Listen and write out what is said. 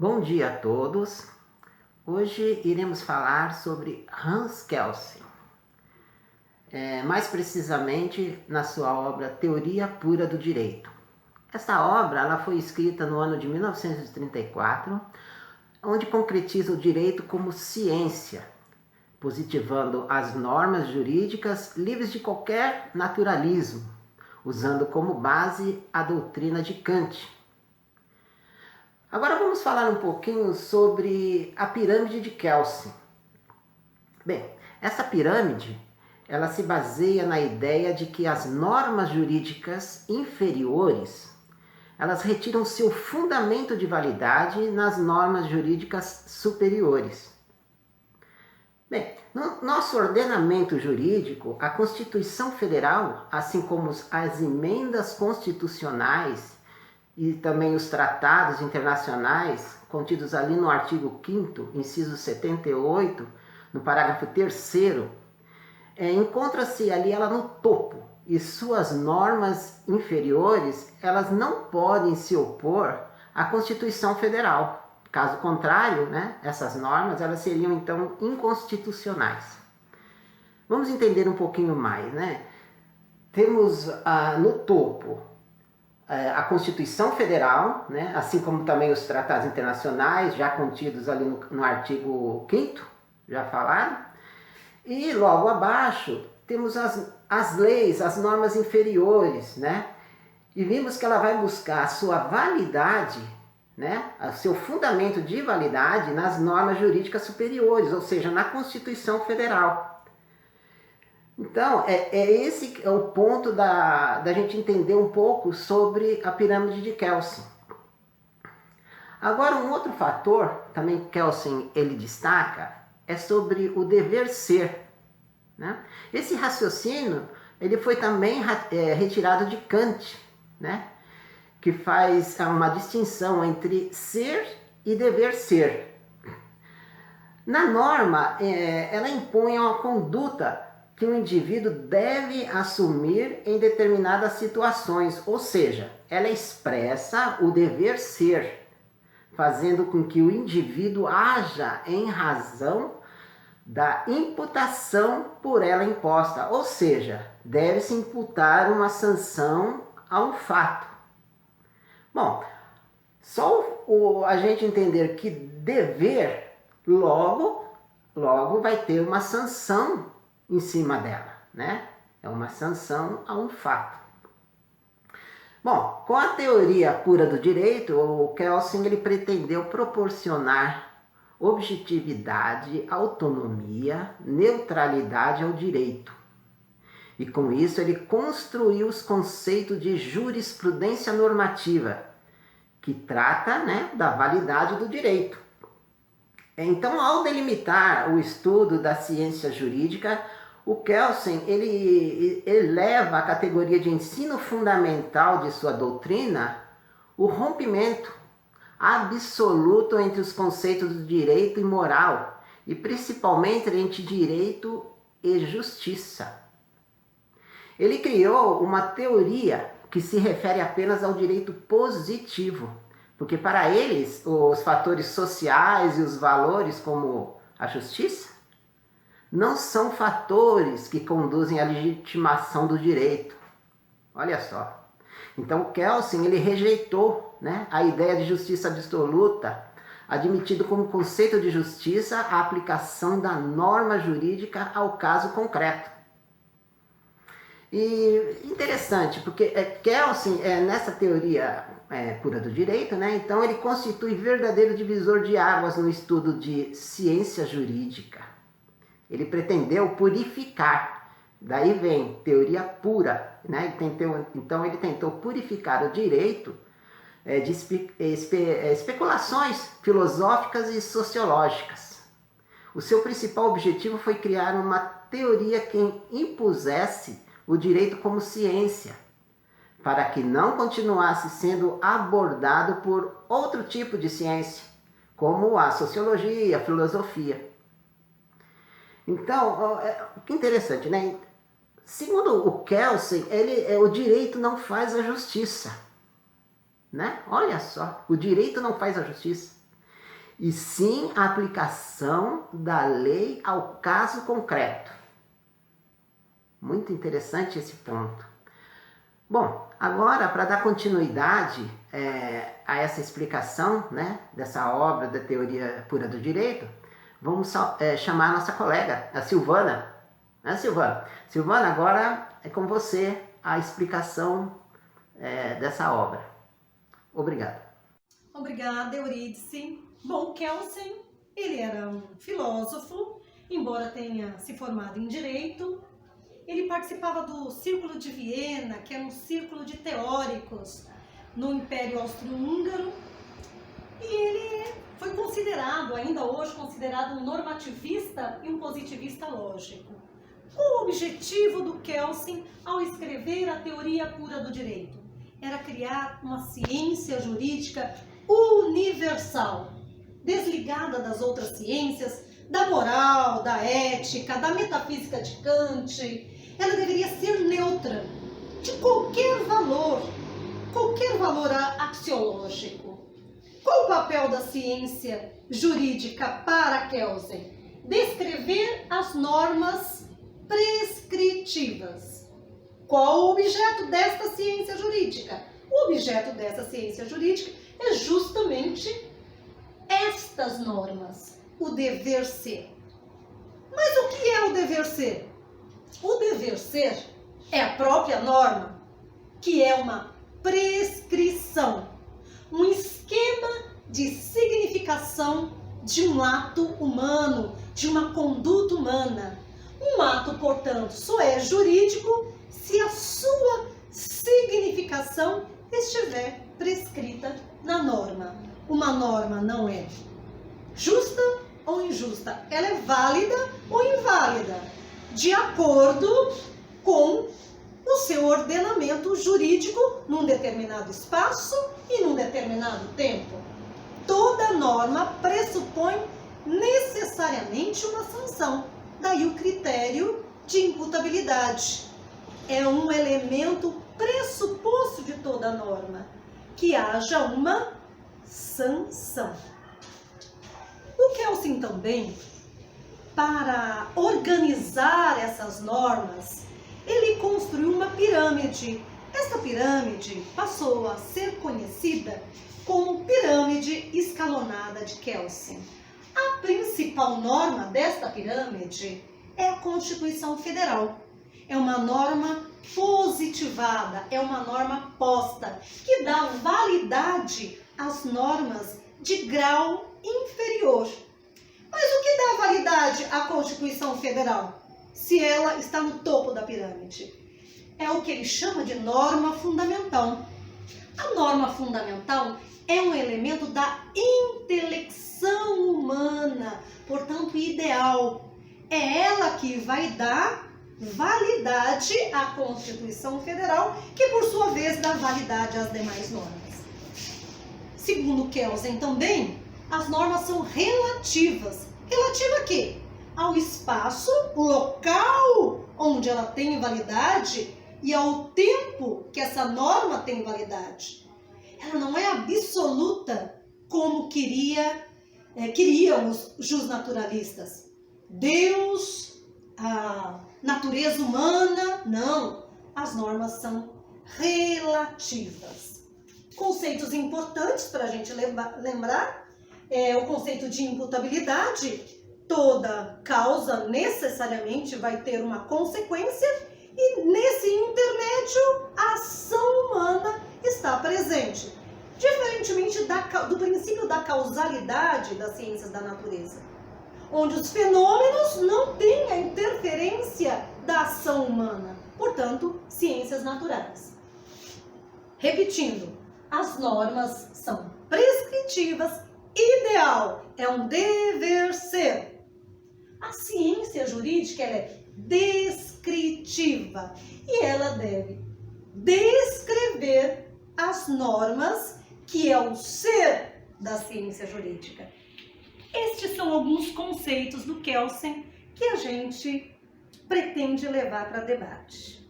Bom dia a todos. Hoje iremos falar sobre Hans Kelsen, mais precisamente na sua obra Teoria Pura do Direito. Essa obra ela foi escrita no ano de 1934, onde concretiza o direito como ciência, positivando as normas jurídicas livres de qualquer naturalismo, usando como base a doutrina de Kant. Agora vamos falar um pouquinho sobre a pirâmide de Kelsen. Bem, essa pirâmide ela se baseia na ideia de que as normas jurídicas inferiores elas retiram seu fundamento de validade nas normas jurídicas superiores. Bem, no nosso ordenamento jurídico, a Constituição Federal, assim como as emendas constitucionais e também os tratados internacionais contidos ali no artigo 5º, inciso 78, no parágrafo 3º, encontra-se ali ela no topo, e suas normas inferiores, elas não podem se opor à Constituição Federal. Caso contrário, essas normas elas seriam então inconstitucionais. Vamos entender um pouquinho mais, Temos no topo a Constituição Federal, assim como também os tratados internacionais, já contidos ali no artigo 5º, já falaram. E logo abaixo temos as leis, as normas inferiores, E vimos que ela vai buscar a sua validade, o seu fundamento de validade nas normas jurídicas superiores, ou seja, na Constituição Federal. Então, esse é o ponto da gente entender um pouco sobre a pirâmide de Kelsen. Agora, um outro fator, também Kelsen ele destaca, é sobre o dever ser. Esse raciocínio ele foi também retirado de Kant, que faz uma distinção entre ser e dever ser. Na norma, ela impõe uma conduta que o indivíduo deve assumir em determinadas situações, ou seja, ela expressa o dever ser, fazendo com que o indivíduo haja em razão da imputação por ela imposta, ou seja, deve-se imputar uma sanção a um fato. Bom, só a gente entender que dever, logo vai ter uma sanção em cima dela, É uma sanção a um fato. Bom, com a teoria pura do direito, o Kelsen ele pretendeu proporcionar objetividade, autonomia, neutralidade ao direito. E com isso ele construiu os conceitos de jurisprudência normativa, que trata, da validade do direito. Então, ao delimitar o estudo da ciência jurídica, o Kelsen ele eleva à categoria de ensino fundamental de sua doutrina o rompimento absoluto entre os conceitos do direito e moral, e principalmente entre direito e justiça. Ele criou uma teoria que se refere apenas ao direito positivo, porque para eles os fatores sociais e os valores como a justiça não são fatores que conduzem à legitimação do direito. Olha só. Então Kelsen ele rejeitou a ideia de justiça absoluta, admitido como conceito de justiça a aplicação da norma jurídica ao caso concreto. E interessante, porque Kelsen, nessa teoria pura do direito, então ele constitui verdadeiro divisor de águas no estudo de ciência jurídica. Ele pretendeu purificar, daí vem teoria pura, então ele tentou purificar o direito de especulações filosóficas e sociológicas. O seu principal objetivo foi criar uma teoria que impusesse o direito como ciência, para que não continuasse sendo abordado por outro tipo de ciência, como a sociologia, a filosofia. Então, que interessante, Segundo o Kelsen, o direito não faz a justiça. Olha só, o direito não faz a justiça. e sim a aplicação da lei ao caso concreto. Muito interessante esse ponto. Bom, agora, para dar continuidade a essa explicação, né, dessa obra da teoria pura do direito, vamos chamar a nossa colega, a Silvana. Né, Silvana? Silvana, agora é com você a explicação dessa obra. Obrigado. Obrigada, Eurídice. Bom, Kelsen, ele era um filósofo, embora tenha se formado em Direito. Ele participava do Círculo de Viena, que era um círculo de teóricos no Império Austro-Húngaro. E ele foi considerado, ainda hoje considerado, um normativista e um positivista lógico. Qual o objetivo do Kelsen ao escrever a teoria pura do direito? Era criar uma ciência jurídica universal, desligada das outras ciências, da moral, da ética, da metafísica de Kant. Ela deveria ser neutra, de qualquer valor axiológico. Qual o papel da ciência jurídica para Kelsen? Descrever as normas prescritivas. Qual o objeto desta ciência jurídica? O objeto dessa ciência jurídica é justamente estas normas, o dever ser. Mas o que é o dever ser? O dever ser é a própria norma, que é uma prescrição, um esquema de significação de um ato humano, de uma conduta humana. Um ato, portanto, só é jurídico se a sua significação estiver prescrita na norma. Uma norma não é justa ou injusta, ela é válida ou inválida, de acordo com o seu ordenamento jurídico num determinado espaço e num determinado tempo. Toda norma pressupõe necessariamente uma sanção, daí o critério de imputabilidade. É um elemento pressuposto de toda norma, que haja uma sanção. O Kelsen também, para organizar essas normas, ele construiu uma pirâmide. Essa pirâmide passou a ser conhecida como pirâmide escalonada de Kelsen. A principal norma desta pirâmide é a Constituição Federal. É uma norma positivada, é uma norma posta, que dá validade às normas de grau inferior. Mas o que dá validade à Constituição Federal, se ela está no topo da pirâmide? É o que ele chama de norma fundamental. A norma fundamental é um elemento da intelecção humana, portanto ideal. É ela que vai dar validade à Constituição Federal, que por sua vez dá validade às demais normas. Segundo Kelsen também, as normas são relativas. Relativa a quê? Ao espaço, o local onde ela tem validade e ao tempo que essa norma tem validade. Ela não é absoluta como queriam os justnaturalistas. Deus, a natureza humana, não. As normas são relativas. Conceitos importantes para a gente lembrar é o conceito de imputabilidade. Toda causa necessariamente vai ter uma consequência e nesse intermédio a ação humana está presente. Diferentemente do princípio da causalidade das ciências da natureza, onde os fenômenos não têm a interferência da ação humana, portanto, ciências naturais. Repetindo, as normas são prescritivas, ideal, é um dever ser. A ciência jurídica ela é descritiva e ela deve descrever as normas, que é o ser da ciência jurídica. Estes são alguns conceitos do Kelsen que a gente pretende levar para debate.